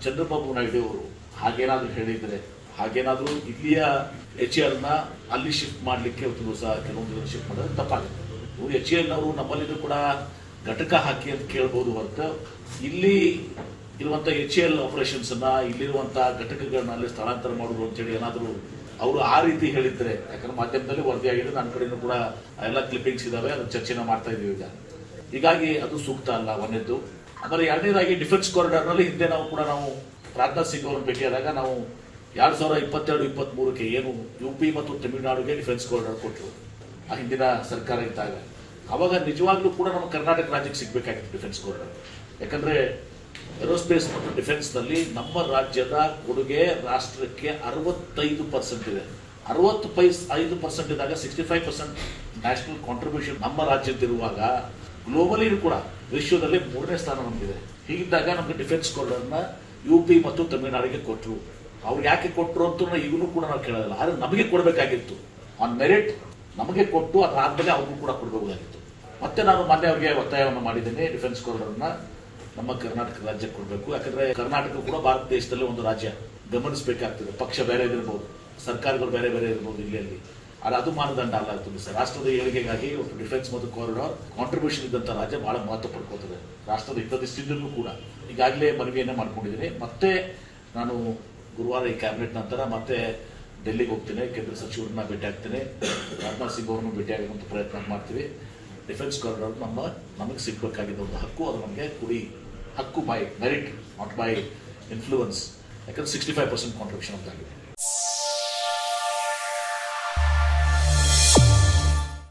ಚಂದ್ರಬಾಬು ನಾಯ್ಡು ಅವರು ಹಾಗೇನಾದ್ರೂ ಹೇಳಿದ್ರೆ, ಹಾಗೇನಾದ್ರೂ ಇಲ್ಲಿಯ HAL ನ ಅಲ್ಲಿ ಶಿಫ್ಟ್ ಮಾಡ್ಲಿಕ್ಕೆ ಒಂದು ಸಹ ಕೆಲವೊಂದು ಶಿಫ್ಟ್ ಮಾಡಿದ್ರೆ ತಪ್ಪಾಗುತ್ತೆ. ಇವರು HAL ನವರು ನಮ್ಮಲ್ಲಿದ್ರು ಕೂಡ ಘಟಕ ಹಾಕಿ ಅಂತ ಕೇಳ್ಬೋದು ಹೊರತು ಇಲ್ಲಿ ಇರುವಂತ HAL ಆಪರೇಷನ್ಸ್ ಅನ್ನ ಇಲ್ಲಿರುವಂತಹ ಘಟಕಗಳನ್ನ ಅಲ್ಲಿ ಸ್ಥಳಾಂತರ ಮಾಡುವುದು ಅಂತೇಳಿ ಏನಾದ್ರು ಅವರು ಆ ರೀತಿ ಹೇಳಿದ್ರೆ, ಯಾಕಂದ್ರೆ ಮಾಧ್ಯಮದಲ್ಲಿ ವರದಿ ಆಗಿದೆ, ನನ್ನ ಕಡೆನೂ ಕೂಡ ಎಲ್ಲ ಕ್ಲಿಪ್ಪಿಂಗ್ಸ್ ಇದಾವೆ, ಅದನ್ನ ಚರ್ಚೆನ ಮಾಡ್ತಾ ಇದೀವಿ ಈಗ. ಹೀಗಾಗಿ ಅದು ಸೂಕ್ತ ಅಲ್ಲ ಒಂದನೇದು. ಆಮೇಲೆ ಎರಡನೇದಾಗಿ ಡಿಫೆನ್ಸ್ ಕಾರಿಡಾರ್ ನಲ್ಲಿ ಹಿಂದೆ ನಾವು ರಾಜನಾಥ್ ಸಿಂಗ್ ಅವರನ್ನು ಭೇಟಿಯಾದಾಗ ನಾವು 2022-23ಕ್ಕೆ ಏನು UP ಮತ್ತು ತಮಿಳುನಾಡಿಗೆ ಡಿಫೆನ್ಸ್ ಕಾರಿಡಾರ್ ಕೊಟ್ಟರು ಆ ಹಿಂದಿನ ಸರ್ಕಾರ ಇದ್ದಾಗ. ಅವಾಗ ನಿಜವಾಗ್ಲೂ ಕೂಡ ನಮ್ಮ ಕರ್ನಾಟಕ ರಾಜ್ಯಕ್ಕೆ ಸಿಗ್ಬೇಕಾಗಿತ್ತು ಡಿಫೆನ್ಸ್ ಕಾರಿಡಾರ್. ಯಾಕಂದ್ರೆ ಏರೋಸ್ಪೇಸ್ ಮತ್ತು ಡಿಫೆನ್ಸ್ ನಲ್ಲಿ ನಮ್ಮ ರಾಜ್ಯದ ಕೊಡುಗೆ ರಾಷ್ಟ್ರಕ್ಕೆ 65% ಇದೆ. 65% ಇದ್ದಾಗ 65% ನ್ಯಾಷನಲ್ ಕಾಂಟ್ರಿಬ್ಯೂಷನ್ ನಮ್ಮ ರಾಜ್ಯದಿರುವಾಗ ಗ್ಲೋಬಲಿ ಕೂಡ ವಿಶ್ವದಲ್ಲಿ 3ನೇ ಸ್ಥಾನ ನಮಗಿದೆ. ಹೀಗಿದ್ದಾಗ ನಮಗೆ ಡಿಫೆನ್ಸ್ ಕಾರಿಡಾರ್ನ UP ಮತ್ತು ತಮಿಳುನಾಡಿಗೆ ಕೊಟ್ಟರು. ಅವ್ರು ಯಾಕೆ ಕೊಟ್ಟರು ಅಂತ ಈಗಲೂ ಕೂಡ ನಾವು ಕೇಳೋದಿಲ್ಲ, ಆದ್ರೆ ನಮಗೆ ಕೊಡಬೇಕಾಗಿತ್ತು. ಆನ್ ಮೆರಿಟ್ ನಮಗೆ ಕೊಟ್ಟು ಅದಾದ್ಮೇಲೆ ಅವ್ರಿಗೂ ಕೂಡ ಕೊಡಬಹುದಾಗಿತ್ತು. ಮತ್ತೆ ನಾನು ಮೊನ್ನೆ ಅವರಿಗೆ ಒತ್ತಾಯವನ್ನು ಮಾಡಿದ್ದೇನೆ, ಡಿಫೆನ್ಸ್ ಕಾರಿಡಾರ್ನ ನಮ್ಮ ಕರ್ನಾಟಕ ರಾಜ್ಯಕ್ಕೆ ಕೊಡಬೇಕು. ಯಾಕಂದ್ರೆ ಕರ್ನಾಟಕ ಕೂಡ ಭಾರತ ದೇಶದಲ್ಲಿ ಒಂದು ರಾಜ್ಯ, ಗಮನಿಸಬೇಕಾಗ್ತದೆ. ಪಕ್ಷ ಬೇರೆ ಇರಬಹುದು, ಸರ್ಕಾರಗಳು ಬೇರೆ ಬೇರೆ ಇರಬಹುದು ಇಲ್ಲಿ, ಆದ್ರೆ ಅದು ಮಾನದಂಡ ಅಲ್ಲ ಆಗ್ತದೆ ಸರ್. ರಾಷ್ಟ್ರದ ಏಳಿಗೆಗಾಗಿ ಡಿಫೆನ್ಸ್ ಮತ್ತು ಕಾರಿಡಾರ್ ಕಾಂಟ್ರಿಬ್ಯೂಷನ್ ಇದ್ದಂತ ರಾಜ್ಯ ಬಹಳ ಮಹತ್ವ ಪಡ್ಕೋತದೆ ರಾಷ್ಟ್ರದ ಹಿತದೃಷ್ಟಿಯಿಂದಲೂ ಕೂಡ. ಈಗಾಗಲೇ ಮನವಿಯನ್ನ ಮಾಡ್ಕೊಂಡಿದ್ದೀನಿ. ಮತ್ತೆ ನಾನು ಗುರುವಾರ ಈ ಕ್ಯಾಬಿನೆಟ್ ನಂತರ ಮತ್ತೆ ಡೆಲ್ಲಿಗೆ ಹೋಗ್ತೇನೆ, ಕೇಂದ್ರ ಸಚಿವರನ್ನ ಭೇಟಿ ಆಗ್ತೇನೆ, ರಾಜನಾಥ್ ಸಿಂಗ್ ಅವರನ್ನು ಭೇಟಿ ಆಗುವಂತ ಪ್ರಯತ್ನ ಮಾಡ್ತೀವಿ. ಡಿಫೆನ್ಸ್ ಕಾರಿಡಾರ್ ನಮಗೆ ಸಿಗಬೇಕಾಗಿದ್ದ ಒಂದು ಹಕ್ಕು, ಅದು ನಮಗೆ ಹಕ್ಕು by merit, not by influence. ಯಾಕಂದ್ರೆ 65% ಕಾಂಟ್ರಿಬ್ಯೂಷನ್ ಅಂತ ಆಗಿದೆ.